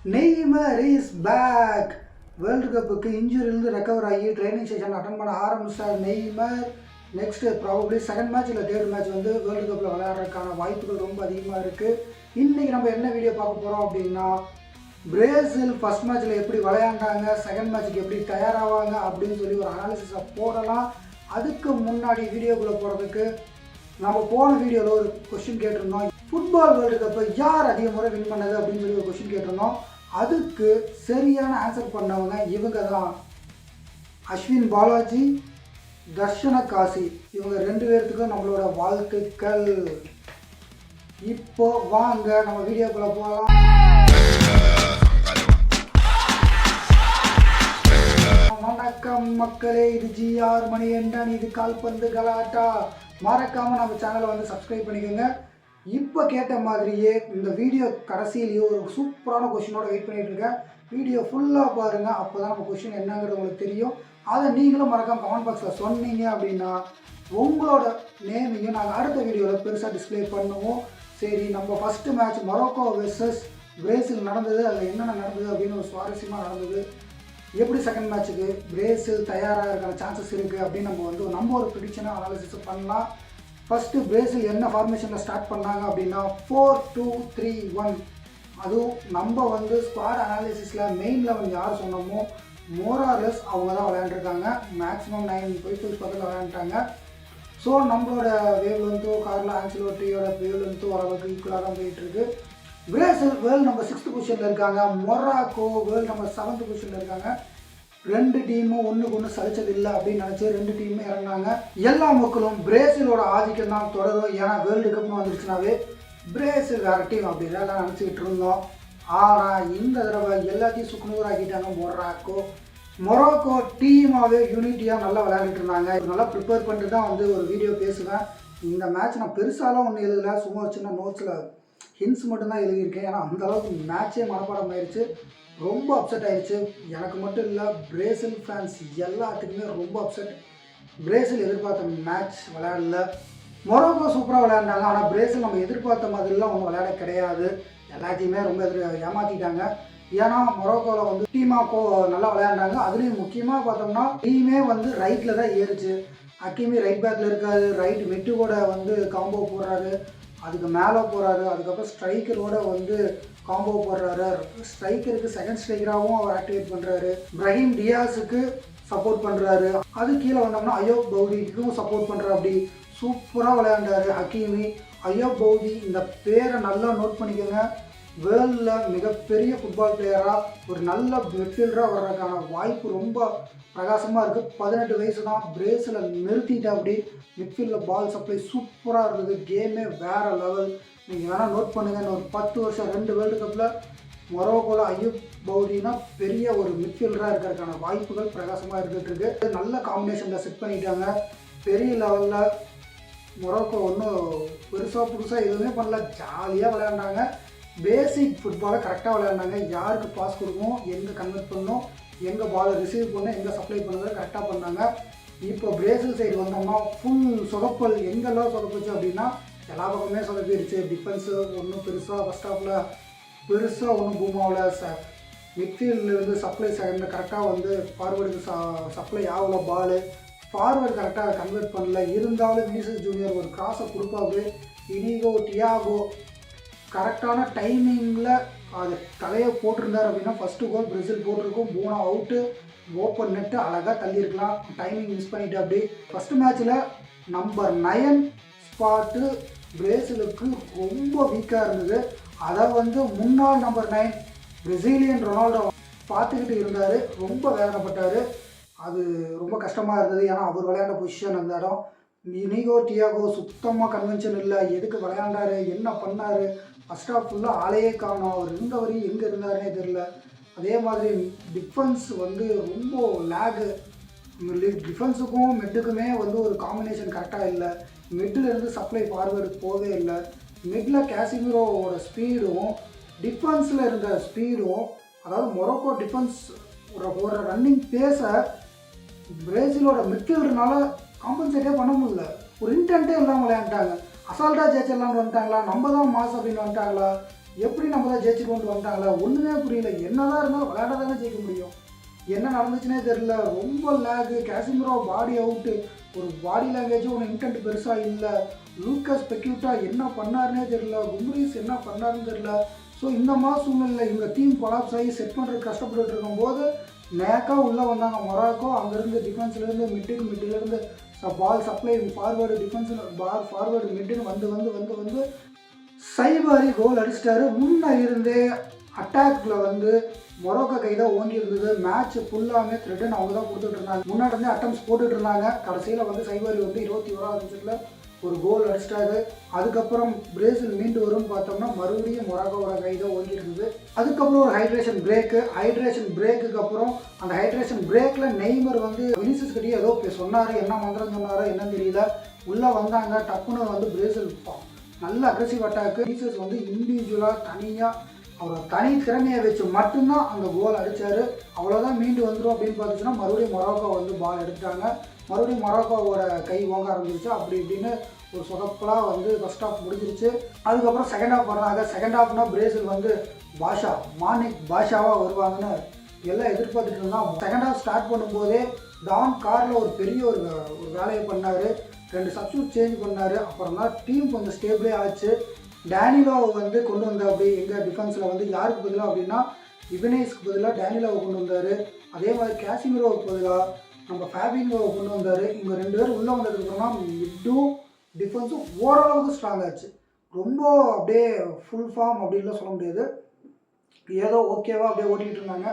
Neymar is back. World கப்புக்கு இன்ஜுரியிலிருந்து recover ஆகி ட்ரைனிங் செஷன் அட்டன் பண்ண ஆரம்பிச்சார் Neymar. Next probably second match இல்லை தேர்ட் மேட்ச் வந்து வேர்ல்டு கப்பில் விளையாடுறதுக்கான வாய்ப்புகள் ரொம்ப அதிகமாக இருக்குது. இன்றைக்கி நம்ம என்ன வீடியோ பார்க்க போகிறோம் அப்படின்னா, பிரேசில் ஃபஸ்ட் மேட்ச்சில் எப்படி விளையாண்டாங்க, செகண்ட் மேட்ச்சுக்கு எப்படி தயாராவாங்க அப்படின்னு சொல்லி ஒரு அனாலிசிஸை போடலாம். அதுக்கு முன்னாடி வீடியோக்குள்ளே போகிறதுக்கு நம்ம போன வீடியோவில் ஒரு கொஸ்டின் கேட்டிருந்தோம். ஃபுட்பால் வேர்ல்டு கப்பை யார் அதிக முறை வின் பண்ணது அப்படின்னு சொல்லி ஒரு கொஸ்டின் கேட்டிருந்தோம். அதுக்கு சரியான ஆன்சர் பண்ணவங்க இவங்க தான். அஸ்வின் பாலாஜி, தர்ஷன காசி, இவங்க 2 பேர்த்துக்கும் நம்மளோட வாழ்த்துக்கள். இப்போ வாங்க நம்ம வீடியோக்குள்ளே போகலாம். வணக்கம் மக்களே, இது GR மணிகண்டன், இது கால்பந்து கலாட்டா. மறக்காமல் நம்ம சேனலை வந்து சப்ஸ்கிரைப் பண்ணிக்கோங்க. இப்போ கேட்ட மாதிரியே இந்த வீடியோ கடைசியிலேயே ஒரு சூப்பரான கொஷினோட வெயிட் பண்ணிகிட்டு இருக்கேன். வீடியோ ஃபுல்லாக பாருங்கள், அப்போ தான் நம்ம கொஷின் என்னங்கிறது உங்களுக்கு தெரியும். அதை நீங்களும் மறக்காமல் கமெண்ட் பாக்ஸில் சொன்னீங்க அப்படின்னா உங்களோட நேமையும் நாங்கள் அடுத்த வீடியோவில் பெருசாக டிஸ்பிளே பண்ணுவோம். சரி, நம்ம first match Morocco versus Brazil நடந்தது. அதில் என்னென்ன நடந்தது அப்படின்னு ஒரு சுவாரஸ்யமாக நடந்தது. எப்படி செகண்ட் மேட்ச்சுக்கு பிரேசில் தயாராக இருக்கிற சான்சஸ் இருக்குது அப்படின்னு நம்ம ஒரு ப்ரிடிக்ஷனாக அனாலிசிஸ் பண்ணலாம். ஃபஸ்ட்டு பிரேசில் என்ன ஃபார்மேஷனில் ஸ்டார்ட் பண்ணாங்க அப்படின்னா 4-2-3-1. அதுவும் நம்ம ஸ்குவாட் அனாலிசிஸில் மெயின் 11 யார் சொன்னோமோ மோராலஸ் அவங்க தான் விளையாண்டுருக்காங்க. மேக்ஸிமம் 9 பொசிஷன்ஸ் பக்கத்தில் விளையாண்டுட்டாங்க. ஸோ நம்மளோட வேவ் லென்த்தோ கார்லோ ஆன்சலோட்டியோட வேவ் லென்த்தோ ஓரளவுக்கு ஈக்குவலாக தான் போயிட்டுருக்கு. பிரேசில் வேர்ல்டு நம்பர் 6th பொசிஷனில் இருக்காங்க. மொராக்கோ வேர்ல்டு நம்பர் 7th பொசிஷனில் இருக்காங்க. 2 டீமும் ஒன்றுக்கு ஒன்று சலிச்சது இல்லை அப்படின்னு நினச்சி 2 டீமுமே இறங்கினாங்க. எல்லா மக்களும் பிரேசிலோட ஆதிக்கம் தான் தொடரும். ஏன்னா வேர்ல்டு கப்னு வந்துருச்சுனாவே பிரேசில் வேறு டீம் அப்படின்னு எல்லாம் நினச்சிக்கிட்டு இருந்தோம். ஆனால் இந்த தடவை எல்லாத்தையும் சுக்குநூறாக்கிட்டாங்க மொராக்கோ டீமாகவே யூனிட்டியாக நல்லா விளையாண்டுட்டு இருந்தாங்க. நல்லா ப்ரிப்பேர் பண்ணிட்டு தான் ஒரு வீடியோ பேசுவேன். இந்த மேட்ச் நான் பெருசாலாம் ஒன்றும் எழுதலை, சும்மா சின்ன நோட்ஸில் ஹிண்ட்ஸ் மட்டும்தான் எழுதியிருக்கேன். ஏன்னா அந்தளவுக்கு மேட்சே மனப்பாடம் ஆயிடுச்சு. ரொம்ப அப்செட் ஆயிடுச்சு. எனக்கு மட்டும் இல்லை, பிரேசில் ஃபேன்ஸ் எல்லாத்துக்குமே ரொம்ப அப்செட். பிரேசில் எதிர்பார்த்த மேட்ச் விளையாடல. மொரோக்கோ சூப்பராக விளையாண்டாங்க. ஆனால் பிரேசில் நம்ம எதிர்பார்த்த மாதிரிலாம் ஒன்றும் விளையாட கிடையாது. எல்லாத்தையுமே ரொம்ப ஏமாற்றிட்டாங்க. ஏன்னா மொரோக்கோவில் டீமாக்கோ நல்லா விளையாண்டாங்க. அதுலேயும் முக்கியமாக பார்த்தோம்னா டீமே ரைட்டில் தான் ஏறிச்சு. ஹக்கீமி ரைட் பேக்கில் இருக்காரு. ரைட் மிட்டு கூட காம்போ போடுறாரு. அதுக்கு மேலே போகிறாரு. அதுக்கப்புறம் ஸ்ட்ரைக்கரோட காம்போ போடுறாரு. ஸ்ட்ரைக்கருக்கு செகண்ட் ஸ்ட்ரைக்கராகவும் அவர் ஆக்டிவேட் பண்ணுறாரு. பிரஹீம் டியாஸுக்கு சப்போர்ட் பண்ணுறாரு. அது கீழே வந்தோம்னா அயோப் பௌதிக்கும் சப்போர்ட் பண்ணுறாரு. அப்படி சூப்பராக விளையாண்டாரு ஹக்கீமி. அயோப் பௌதி இந்த பேரை நல்லா நோட் பண்ணிக்கோங்க. வேர்ல்டில் மிகப்பெரிய ஃபுட்பால் பிளேயராக ஒரு நல்ல மிட்ஃபீல்டராக வர்றதுக்கான வாய்ப்பு ரொம்ப பிரகாசமாக இருக்குது. 18 வயசு தான். பிரேசிலை நிறுத்திட்டு அப்படி மிட்ஃபீல்டில் பால் சப்ளை சூப்பராக இருந்தது. கேமே வேறு லெவல். நீங்கள் வேணால் நோட் பண்ணுங்கள். இன்னும் ஒரு 10 வருஷம் 2 வேர்ல்டு கப்பில் மொரோக்கோவில் அய்யூப் பௌதினா பெரிய ஒரு மிட்ஃபீல்டராக இருக்கிறதுக்கான வாய்ப்புகள் பிரகாசமாக இருந்துகிட்ருக்கு. நல்ல காம்பினேஷனில் செட் பண்ணிட்டாங்க. பெரிய லெவலில் மொரோக்கோ ஒன்றும் புதுசாக எதுவுமே பண்ணல. ஜாலியாக விளையாண்டாங்க. பேசிக் ஃபுட்பாலை கரெக்டாக விளையாண்டாங்க. யாருக்கு பாஸ் கொடுக்கணும், எங்கே கன்வெர்ட் பண்ணணும், எங்கே பாலை ரிசீவ் பண்ணணும், எங்கே சப்ளை பண்ணுறதை கரெக்டாக பண்ணாங்க. இப்போ பிரேசில் சைடு வந்தோம்னா ஃபுல் சொதப்பல். எங்கெல்லாம் சொதப்பிச்சு அப்படின்னா எல்லா பக்கமே சொதப்பிடுச்சு. டிஃபென்ஸு ஒன்றும் பெருசாக ஃபஸ்ட் ஹாஃபில் பெருசாக ஒன்றும் பூமாவில். மிட்ஃபீல்ட்லேருந்து சப்ளை செகண்ட் கரெக்டாக ஃபார்வேர்டுக்கு சப்ளை ஆகலை. பாலு ஃபார்வேர்டு கரெக்டாக கன்வெர்ட் பண்ணல. இருந்தாலும் வினிசியஸ் ஜூனியர் ஒரு கிராஸை கொடுப்பாரு. இனிகோ டியாகோ கரெக்டான டைமிங்கில் அது தலையை போட்டிருந்தார் அப்படின்னா ஃபஸ்ட்டு கோல் பிரேசில் போட்டிருக்கும். 3 அவுட்டு, ஓப்பன் நெட்டு அழகாக தள்ளியிருக்கலாம். டைமிங் மிஸ் பண்ணிவிட்டு அப்படி. ஃபஸ்ட்டு மேட்ச்சில் நம்பர் 9 ஸ்பாட்டு பிரேசிலுக்கு ரொம்ப வீக்காக இருந்தது. அதை முன்னாள் நம்பர் 9 பிரேசிலியன் ரொனால்டோ பார்த்துக்கிட்டு இருந்தார். ரொம்ப வேதனைப்பட்டார். அது ரொம்ப கஷ்டமாக இருந்தது. ஏன்னா அவர் விளையாண்ட பொசிஷன் அந்த இடம். இனிகோ டியாகோ சுத்தமாக கன்வென்ஷன் இல்லை. எதுக்கு விளையாண்டாரு, என்ன பண்ணார், ஃபஸ்ட் ஆஃப் ஃபுல்லாக ஆளையே காணும். அவர் இருந்தவரையும் எங்கே இருந்தாருன்னே தெரில. அதே மாதிரி டிஃபென்ஸ் ரொம்ப லேகு. டிஃபென்ஸுக்கும் மிட்டுக்குமே ஒரு காம்பினேஷன் கரெக்டாக இல்லை. மிட்டிலேருந்து சப்ளை ஃபார்வேர்டு போகவே இல்லை. மிட்டில் கேசிமிரோவோட ஸ்பீடும் டிஃபென்ஸில் இருந்த ஸ்பீடும், அதாவது மொரோக்கோ டிஃபென்ஸ் ஒரு ரன்னிங் பேஸை பிரேசிலோட மிட்ஃபீல்டர்னால காம்பன்சேட்டே பண்ண முடியல. ஒரு இன்டென்ட்டே இல்லாமல் விளையாண்டாங்க. அசால்ட்டாக ஜெயிச்சிடலாம்னு வந்துட்டாங்களா, நம்ம தான் மாஸ் அப்படின்னு வந்துட்டாங்களா, எப்படி நம்ம தான் ஜெயிச்சு கொண்டு வந்துட்டாங்களா, ஒன்றுமே புரியல. என்னதான் இருந்தாலும் விளையாட தானே ஜெயிக்க முடியும். என்ன நடந்துச்சுன்னே தெரில. ரொம்ப லேகு. கேசிமிரோ பாடி அவுட்டு. ஒரு பாடி லாங்குவேஜும் ஒன்று இன்டென்ட் பெருசாக இல்லை. லூக்கஸ் பெக்யூட்டா என்ன பண்ணாருன்னே தெரில. கும்ரீஸ் என்ன பண்ணாருன்னு தெரில. ஸோ இந்த மாதிரி சூழ்நிலையில் இவங்க டீம் கொலாப்ஸ் ஆகி செட் பண்ணுறதுக்கு கஷ்டப்பட்டு இருக்கும்போது நேக்காக உள்ளே வந்தாங்க மொராக்கோ. அங்கேருந்து டிஃபென்ஸ்லேருந்து மிட்டிலேருந்து பால் சப்ளை ஃபார்வேர்டு டிஃபென்ஸில் ஃபார்வேர்டு மிட்டுன்னு வந்து சைபாரி கோல் அடிச்சிட்டாரு. முன்னே இருந்தே அட்டாக்கில் வந்து மொரோக்கோ கை தான் ஓங்கி இருந்தது. மேட்ச் ஃபுல்லாமே த்ரெட்டன் அவங்க தான் கொடுத்துட்டு இருந்தாங்க. முன்னாடி இருந்தே அட்டம்ஸ் போட்டுட்டு இருந்தாங்க. கடைசியில் வந்து சைபாரி வந்து 21ஆவது நிமிஷத்தில் ஒரு கோல் அடிச்சிட்டாரு. அதுக்கப்புறம் பிரேசில் மீண்டு வரும்னு பார்த்தோம்னா மறுபடியும் மொராக்கோவோட கை தான் ஓங்கி இருந்தது. அதுக்கப்புறம் ஒரு ஹைட்ரேஷன் பிரேக்குக்கு அப்புறம் அந்த ஹைட்ரேஷன் பிரேக்கில் நெய்மர் வந்து வினிசியஸ் கிட்டே ஏதோ சொன்னார். என்ன மந்திரம் சொன்னாரோ என்னன்னு தெரியல. உள்ளே வந்தாங்க. டப்புன்னு வந்து பிரேசில் நல்ல அக்ரெசிவ் அட்டாக்கு. வினிசியஸ் வந்து இண்டிவிஜுவலாக தனியாக அவரோட தனி திறமையை வச்சு மட்டும்தான் அந்த கோல் அடித்தார். அவ்வளோதான் மீண்டு வந்துடும் அப்படின்னு பார்த்துச்சுன்னா மறுபடியும் மொராக்கோ வந்து பால் எடுத்துட்டாங்க. மறுபடியும் மொராக்கோவோட கை ஓங்க ஆரம்பிச்சிருச்சு. அப்படி இப்படின்னு ஒரு சொதப்பலாக வந்து ஃபர்ஸ்ட் ஹாஃப் முடிஞ்சிருச்சு. அதுக்கப்புறம் செகண்ட் ஹாஃப் வர்றாங்க. செகண்ட் ஹாஃப்னா பிரேசில் வந்து மார்னிக் பாஷாவாக வருவாங்கன்னு எல்லாம் எதிர்பார்த்துட்டு இருந்தான். செகண்ட் ஹாஃப் ஸ்டார்ட் பண்ணும்போதே டான் காரில் ஒரு பெரிய ஒரு வேலையை பண்ணார். 2 சப்ஸ்டியூட் சேஞ்ச் பண்ணார். அப்புறம் தான் டீம் கொஞ்சம் ஸ்டேபிளே ஆச்சு. டேனிலோவை வந்து கொண்டு வந்தார். அப்படி எங்கள் டிஃபென்ஸில் வந்து யாருக்கு பதிலாக அப்படின்னா இவனேஸ்க்கு பதிலாக டேனிலோவை கொண்டு வந்தார். அதே மாதிரி கேசிமிரோவுக்கு பதிலாக நம்ம ஃபேபினோவை கொண்டு வந்தார். இவங்க 2 பேர் உள்ளே வந்ததுக்கப்புறமா மிட்டும் டிஃபென்ஸும் ஓரளவுக்கு ஸ்ட்ராங் ஆச்சு. ரொம்ப அப்படியே ஃபுல் ஃபார்ம் அப்படின்லாம் சொல்ல முடியாது. ஏதோ ஓகேவா அப்படியே ஓட்டிகிட்டு இருந்தாங்க.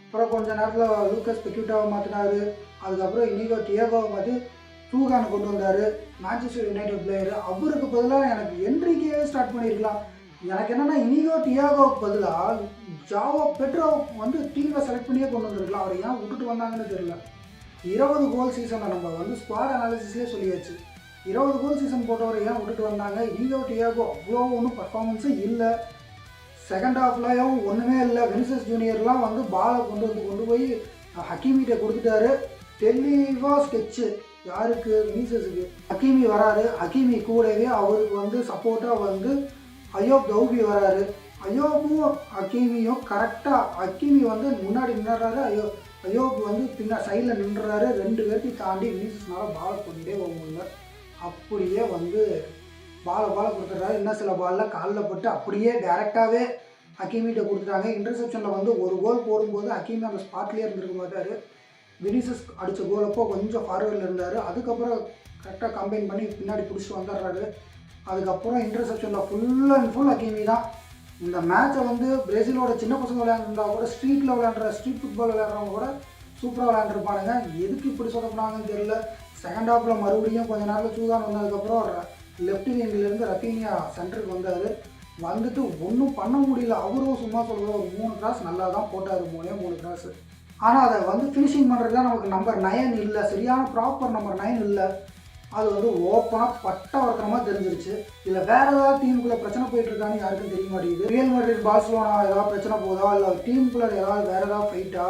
அப்புறம் கொஞ்சம் நேரத்தில் லூக்கஸ் பெக்யூட்டாவை மாற்றினார். அதுக்கப்புறம் இனிகோ டியாகோவை மாற்றி டூகானை கொண்டு வந்தார். Manchester United player. அவருக்கு பதிலாக எனக்கு என்ரிக்கே ஸ்டார்ட் பண்ணியிருக்கலாம். எனக்கு என்னென்னா இனிகோ டியாகோவுக்கு பதிலாக ஜாவோ பெட்ரோ வந்து டீமில் செலக்ட் பண்ணியே கொண்டு வந்திருக்கலாம். அவர் ஏன் விட்டுட்டு வந்தாங்கன்னு தெரியல. 20 கோல் சீசனில் நம்ம வந்து ஸ்குவாட் அனாலிசிஸ்லேயே சொல்லியாச்சு. 20 கோல் சீசன் போட்டவரை ஏன் விட்டுட்டு வந்தாங்க. இனிகோ டியாகோ அவ்வளோ ஒன்றும் பர்ஃபார்மன்ஸும் இல்லை. செகண்ட் ஹாஃப்லையும் ஒன்றுமே இல்லை. வினிசியஸ் ஜூனியர்லாம் வந்து பாலை கொண்டு போய் ஹக்கீமிகிட்ட கொடுத்துட்டாரு. தெளிவாக ஸ்கெட்சு யாருக்கு, வினிசியஸுக்கு. ஹக்கீமி வராரு. ஹக்கீமி கூடவே அவருக்கு வந்து சப்போர்ட்டாக வந்து அயோப் கௌபி வராரு. அயோப்பும் ஹக்கீமியும் கரெக்டாக ஹக்கீமி வந்து முன்னாடி நின்றுறாரு. அயோப் வந்து சைடில் நின்றுறாரு. 2 பேர்த்தையும் தாண்டி வினிசியஸ்னால பாலை கொண்டுட்டே போக முடியல. அப்படியே வந்து பாலை கொடுத்துட்றாரு. இன்னும் சில பாலில் காலில் பட்டு அப்படியே டேரெக்டாகவே ஹக்கீமிகிட்ட கொடுத்துட்டாங்க. இன்டர்செப்ஷனில் வந்து ஒரு கோல் போடும்போது ஹக்கீமி அந்த ஸ்பாட்லேயே இருந்திருக்க மாட்டார். வினிசியஸ் அடித்த கோலப்போ கொஞ்சம் ஃபார்வர்டில் இருந்தார். அதுக்கப்புறம் கரெக்டாக கம்பைன் பண்ணி பின்னாடி பிடிச்சிட்டு வந்துடுறாரு. அதுக்கப்புறம் இன்டர்செப்ஷனில் ஃபுல் அண்ட் ஃபுல் ஹக்கீமி தான். இந்த மேட்சை வந்து பிரேசிலோட சின்ன பசங்க விளையாண்டுருந்தா கூட ஸ்ட்ரீட் ஃபுட்பால் விளையாடுறவங்க கூட சூப்பராக விளையாண்டுருப்பானுங்க. எதுக்கு இப்படி சொதப்பினாங்கன்னு தெரியல. செகண்ட் ஹாஃபில் மறுபடியும் கொஞ்சம் நேரத்தில் சூதான் வந்ததுக்கப்புறம் லெஃப்ட் விங்கிலேருந்து ரஃபீனியா சென்டருக்கு வந்துட்டு ஒன்றும் பண்ண முடியல. அவரும் சும்மா சொல்கிற ஒரு 3 கிராஸ் நல்லா தான் போட்டார். 3 கிராஸ். ஆனால் அதை வந்து ஃபினிஷிங் பண்ணுறது தான் நமக்கு நம்பர் 9 இல்லை. சரியான ப்ராப்பர் நம்பர் 9 இல்லை. அது வந்து ஓப்பனாக பட்ட வர்த்தனமாக தெரிஞ்சிருச்சு. இல்லை வேறு ஏதாவது டீமுக்குள்ளே பிரச்சனை போயிட்டுருக்கான்னு யாருக்கும் தெரிய மாட்டேங்குது. ரியல் மேட்ரிட் பார்சிலோனா ஏதாவது பிரச்சனை போதா, இல்லை டீமுக்குள்ளே ஏதாவது வேறு ஏதாவது ஃபைட்டா,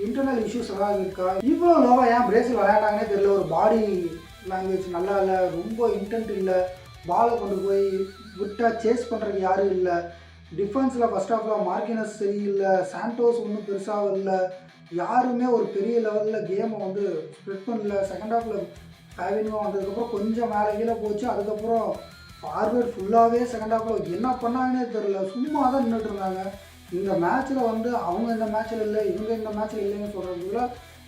இன்டர்னல் இஷ்யூஸ் ஏதாவது இருக்கா, இவ்வளோ லோவாக ஏன் பிரேசில் விளையாண்டாங்கன்னே தெரியல. ஒரு பாடி லாங்குவேஜ் நல்லா இல்லை, ரொம்ப இன்டென்ட் இல்லை. பாலை கொண்டு போய் விட்டால் சேஸ் பண்ணுறதுக்கு யாரும் இல்லை. டிஃபென்ஸில் ஃபஸ்ட் ஹாஃபில் மார்க்கினஸ் சரியில்லை. சாண்டோஸ் ஒன்றும் பெருசாக இல்லை. யாருமே ஒரு பெரிய லெவலில் கேமை வந்து ஸ்ப்ரெட் பண்ணல. செகண்ட் ஹாஃபில் ஃபேவினோ வந்ததுக்கப்புறம் கொஞ்சம் மேலே கீழே போச்சு. அதுக்கப்புறம் ஃபார்வேர்ட் ஃபுல்லாகவே செகண்ட் ஹாஃபில் என்ன பண்ணாங்கன்னே தெரில. சும்மா தான் நின்றுட்டு இருந்தாங்க. இந்த மேட்ச்சில் வந்து அவங்க இந்த மேட்ச்சில் இல்லை, இவங்க இந்த மேட்ச்சில் இல்லைன்னு சொல்கிறதுக்குள்ள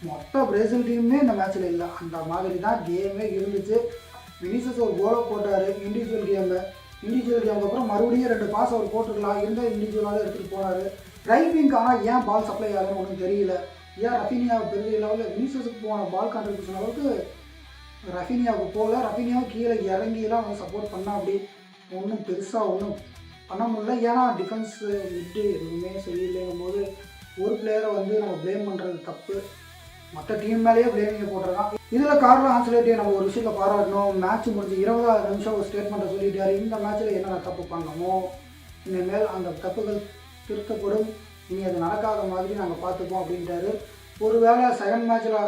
மொத்த பிரேசில் டீமுமே இந்த மேட்ச்சில் இல்லை. அந்த மாதிரி தான் கேமே இருந்துச்சு. வினிசியஸ் ஒரு கோலை போட்டார். இண்டிவிஜுவல் கேமுக்கு அப்புறம் மறுபடியும் 2 பாஸ் அவர் போட்டுக்கலாம் இருந்தால் இண்டிவிஜுவலாக எடுத்துகிட்டு போனார். டிரைவிங்க்கு. ஆனால் ஏன் பால் சப்ளை ஆகலன்னு ஒன்றும் தெரியல. ஏன் ரஃபீனியா பெரிய லெவலில் வினிசியஸுக்கு போன பால் கான்ட்ரிபியூஷன் அளவுக்கு ரஃபீனியாவுக்கு போகல. ரஃபீனியாவும் கீழே இறங்கிலாம் வந்து சப்போர்ட் பண்ணால் அப்படி ஒன்றும் பெருசாக ஒன்றும் பண்ண முடியல. ஏன்னா டிஃபென்ஸு மிட்டு எதுவுமே சரியில்லைங்கும் போது ஒரு பிளேயரை வந்து நம்ம ப்ளேம் பண்ணுறது தப்பு. மற்ற டீம் மேலேயே ப்ளேமிங்கை போட்டுருக்கான். இதில் கார்லோ ஆன்செலோட்டியை நம்ம ஒரு விஷயத்தை பாராட்டணும். மேட்ச் முடிஞ்சு 20வது நிமிஷம் ஒரு ஸ்டேட்மெண்ட்டை சொல்லிட்டாரு. இந்த மேட்ச்சில் என்னென்ன தப்பு பண்ணணுமோ இனிமேல் அந்த தப்புகள் திருத்தப்படும், இனி அது நடக்காத மாதிரி நாங்கள் பார்த்துப்போம் அப்படின்ட்டாரு. ஒருவேளை செகண்ட் மேட்ச்சில்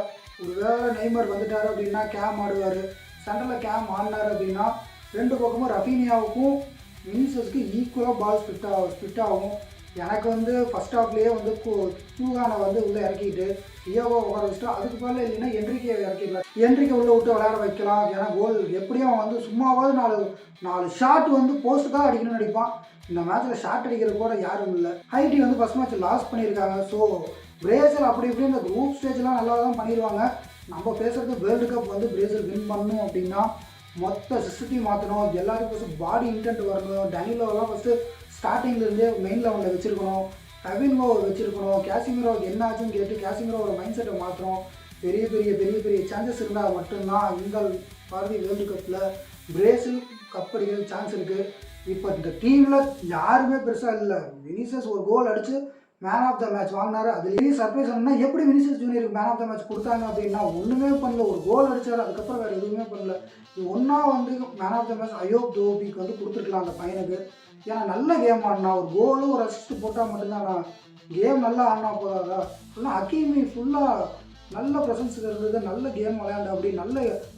ஒருவேளை நெய்மர் வந்துட்டார் அப்படின்னா கேம் ஆடுவார். சென்டரில் கேம் ஆடினார் அப்படின்னா 2 பக்கமும் ரஃபீனியாவுக்கும் வினிசியஸ்க்கு ஈக்குவலாக பால் ஸ்பிட் ஆகும். எனக்கு வந்து ஃபஸ்ட் ஹாஃப்லேயே வந்து கூகானை வந்து உள்ளே இறக்கிட்டு டியோகோ உட்கார வச்சுட்டு அதுக்கு பதில் இல்லைன்னா என்ட்ரிக்கே இறக்கிடலாம். என்ட்ரிக்கை உள்ளே விட்டு விளையாட வைக்கலாம். ஏன்னா கோல் எப்படியும் அவன் வந்து சும்மாவது நாலு ஷாட் வந்து போஸ்ட்டுக்காக அடிக்கணும்னு அடிப்பான். இந்த மேட்ச்சில் ஷாட் அடிக்கிறது கூட யாரும் இல்லை. ஹைட்டி வந்து ஃபஸ்ட் மேட்ச் லாஸ் பண்ணியிருக்காங்க. ஸோ பிரேசில் அப்படி இப்படி இந்த குரூப் ஸ்டேஜ்லாம் நல்லா தான் பண்ணிடுவாங்க. நம்ம பேசுகிறது வேர்ல்டு கப் வந்து பிரேசில் வின் பண்ணணும் அப்படின்னா மொத்த சிஸ்டத்தையும் மாற்றணும். எல்லாருக்கும் ஃபஸ்ட்டு பாடி இன்டென்ட் வரணும். டனிலோவெல்லாம் ஃபஸ்ட்டு ஸ்டார்டிங்லேருந்தே மெயின் லெவலில் வச்சுருக்கணும். ஃபெபின்ஹோவை வச்சுருக்கணும். கேசிமிரோவுக்கு என்ன ஆச்சுன்னு கேட்டு கேசிமிரோவோட மைண்ட் செட்டை மாற்றணும். பெரிய பெரிய பெரிய பெரிய சான்சஸ் இருந்தால் மட்டும்தான் இந்த பாரதி வேர்ல்டு கப்பில் பிரேசில் கப் அடிக்கிறது சான்ஸ் இருக்குது. இப்போ இந்த டீமில் யாருமே பெருசாக இல்லை. வினிசியஸ் ஒரு கோல் அடித்து மேன் ஆஃப் த மேட்ச் வாங்கினார். அதுலேயே சர்ப்ரைஸ் ஆனால் எப்படி வினிசியஸ் ஜூனியருக்கு மேன் ஆஃப் த மேட்ச் கொடுத்தாங்க அப்படின்னா ஒன்றுமே பண்ணல. ஒரு கோல் அடித்தார், அதுக்கப்புறம் வேறு எதுவுமே பண்ணல. இது ஒன்றா வந்து மேன் ஆஃப் த மேட்ச் அயோப் தோபிக்கு வந்து கொடுத்துருக்கலாம் அந்த பையனுக்கு. ஏன்னா நல்ல கேம் ஆடினா ஒரு கோலும் ஒரு அசிஸ்ட் போட்டால் மட்டும்தான் நான் கேம் நல்லா ஆடினா போதாதா. ஃபுல்லாக ஹக்கீமி ஃபுல்லாக நல்ல ப்ரெசன்ஸ் இருந்தது, நல்ல கேம் விளையாண்டு அப்படி நல்ல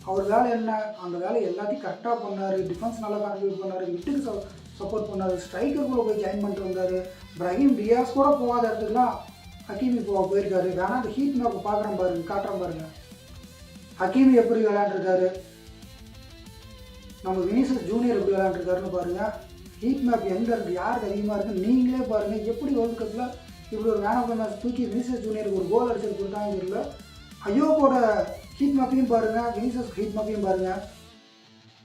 அவர் வேலை என்ன அந்த வேலை எல்லாத்தையும் கரெக்டாக பண்ணார். டிஃபென்ஸ் நல்லா கான்ட்ரிபியூட் பண்ணார், மிட்டுக்கு சப்போர்ட் பண்ணார், ஸ்ட்ரைக்கருக்குள்ளே போய் ஜாயின் பண்ணிட்டு வந்தார். பிரஹீம் டியாஸ் கூட போகாத இடத்துக்குலாம் ஹக்கீமி போயிருக்காரு. வேணா அந்த ஹீட் மேப்பை பார்க்குறேன் பாருங்க, காட்டுறேன் பாருங்கள். ஹக்கீமி எப்படி விளையாண்டுருக்காரு, நம்ம வினிசியஸ் ஜூனியர் எப்படி விளையாண்டுருக்காருன்னு பாருங்கள். ஹீட் மேப் எங்கே இருக்குது, யாருக்கு அதிகமாக இருக்குது நீங்களே பாருங்கள். எப்படி வேர்ல்டு கப்பில் இப்படி ஒரு மேன் ஆஃப் த மேட்ச் தூக்கி வினிசியஸ் ஜூனியருக்கு ஒரு கோல் அடிச்சது கொடுத்தாங்க தெரியல. அயோப்போட ஹீட் மேப்பையும் பாருங்கள், வினிசியஸ் ஹீட் மேப்பையும் பாருங்கள்.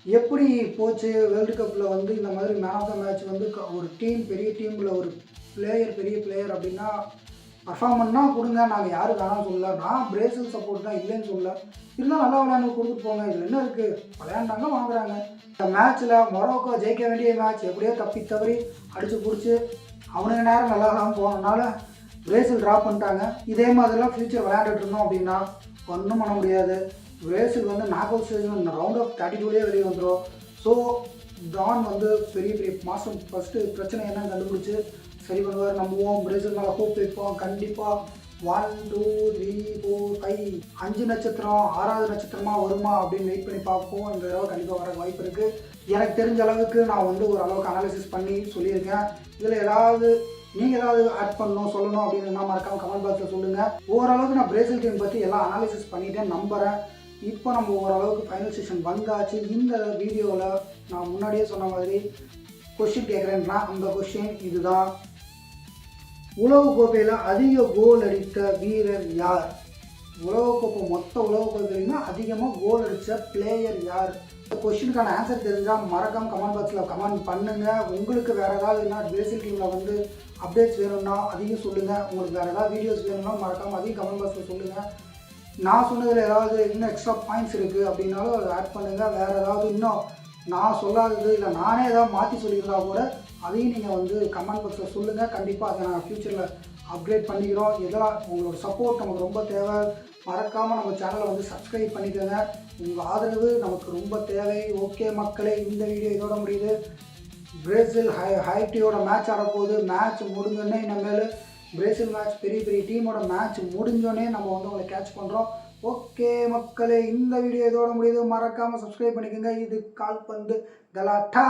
எப்படி போச்சு வேர்ல்டு கப்பில் வந்து இந்த மாதிரி மேன் ஆஃப் த மேட்ச் வந்து ஒரு டீம் பெரிய டீமில் ஒரு பிளேயர் பெரிய பிளேயர் அப்படின்னா பர்ஃபார்மன்ஸ்னா கொடுங்க. நாங்கள் யாரும் வேணாம்னு சொல்லல. நான் பிரேசில் சப்போர்ட் தான் இல்லைன்னு சொல்லல. இருந்தால் நல்லா விளையாண்டு கொடுத்துட்டு போங்க. இதில் என்ன இருக்குது, விளையாண்டாங்க வாங்குறாங்க. இந்த மேட்ச்சில் மொரோக்கோ ஜெயிக்க வேண்டிய மேட்ச் எப்படியோ தவறி அடித்து பிடிச்சி அவனுக்கு நேரம் நல்லா இல்லாமல் போனதுனால பிரேசில் ட்ரா பண்ணிட்டாங்க. இதே மாதிரிலாம் ஃப்யூச்சர் விளையாண்டுட்டு இருந்தோம் அப்படின்னா ஒன்றும் பண்ண முடியாது. பிரேசில் வந்து knock out stage round of 32 வெளியே வந்துடும். ஸோ டான் வந்து பெரிய பெரிய மாதம் ஃபஸ்ட்டு பிரச்சனை என்னன்னு கண்டுபிடிச்சி சரி பண்ணுவார். நம்புவோம், பிரேசில் மேலே ஹோப் வைப்போம். கண்டிப்பாக 1 2 3 4 5 5 நட்சத்திரம் 6வது நட்சத்திரமாக வருமா அப்படின்னு வெயிட் பண்ணி பார்ப்போம். இந்த தடவை கண்டிப்பாக வர வாய்ப்பு இருக்குது. எனக்கு தெரிஞ்ச அளவுக்கு நான் வந்து ஓரளவுக்கு அனாலிசிஸ் பண்ணி சொல்லியிருக்கேன். இதில் ஏதாவது நீங்கள் ஏதாவது ஆட் பண்ணணும் சொல்லணும் அப்படின்னு நான் மறக்காமல் கமெண்ட் பாக்ஸில் சொல்லுங்கள். ஓரளவுக்கு நான் பிரேசில் டீம் பற்றி எல்லாம் அனாலிசிஸ் பண்ணிட்டேன் நம்புகிறேன். இப்போ நம்ம ஓரளவுக்கு ஃபைனல் செஷன் வந்தாச்சு. இந்த வீடியோவில் நான் முன்னாடியே சொன்ன மாதிரி கொஸ்டின் கேட்குறேன்னா அந்த கொஸ்டின் இதுதான். உலகக்கோப்பையில் அதிக கோல் அடித்த வீரர் யார்? உலகக்கோப்பை மொத்த உலகக்கோப்பையிலையுமே அதிகமாக கோல் அடித்த பிளேயர் யார்? இந்த கொஸ்டினுக்கான ஆன்சர் தெரிஞ்சால் மறக்காமல் கமெண்ட் பாக்ஸில் கமெண்ட் பண்ணுங்கள். உங்களுக்கு வேறு ஏதாவது என்ன பிரேசில் டீமில் வந்து அப்டேட்ஸ் வேணும்னா அதையும் சொல்லுங்கள். உங்களுக்கு வேறு ஏதாவது வீடியோஸ் வேணும்னா மறக்காமல் அதையும் கமெண்ட் பாக்ஸில் சொல்லுங்கள். நான் சொன்னதில் ஏதாவது இன்னும் எக்ஸ்ட்ரா பாயிண்ட்ஸ் இருக்குது அப்படின்னாலும் அதை ஆட் பண்ணுங்கள். வேறு ஏதாவது இன்னும் நான் சொல்லாதது இல்லை நானே ஏதாவது மாற்றி சொல்லியிருந்தா கூட அதையும் நீங்கள் வந்து கமெண்ட் பாக்ஸில் சொல்லுங்கள். கண்டிப்பாக அதை நான் ஃப்யூச்சரில் அப்கிரேட் பண்ணிக்கிறோம். இதெல்லாம் உங்களோட சப்போர்ட் நமக்கு ரொம்ப தேவை. மறக்காமல் நம்ம சேனலை வந்து சப்ஸ்கிரைப் பண்ணிக்கோங்க. உங்கள் ஆதரவு நமக்கு ரொம்ப தேவை. ஓகே மக்களே, இந்த வீடியோ இதோட முடியுது. பிரேசில் ஹைட்டியோட மேட்ச் ஆடப்போகுது. மேட்ச் முடிஞ்சோடனே இனிமேல் பிரேசில் மேட்ச் பெரிய பெரிய டீமோட மேட்ச் முடிஞ்சோடனே நம்ம வந்து உங்களை கேட்ச் பண்ணுறோம். ஓகே மக்களே, இந்த வீடியோ இதோட முடியுது. மறக்காமல் சப்ஸ்கிரைப் பண்ணிக்கோங்க. இது கால்பந்து கலாட்டா.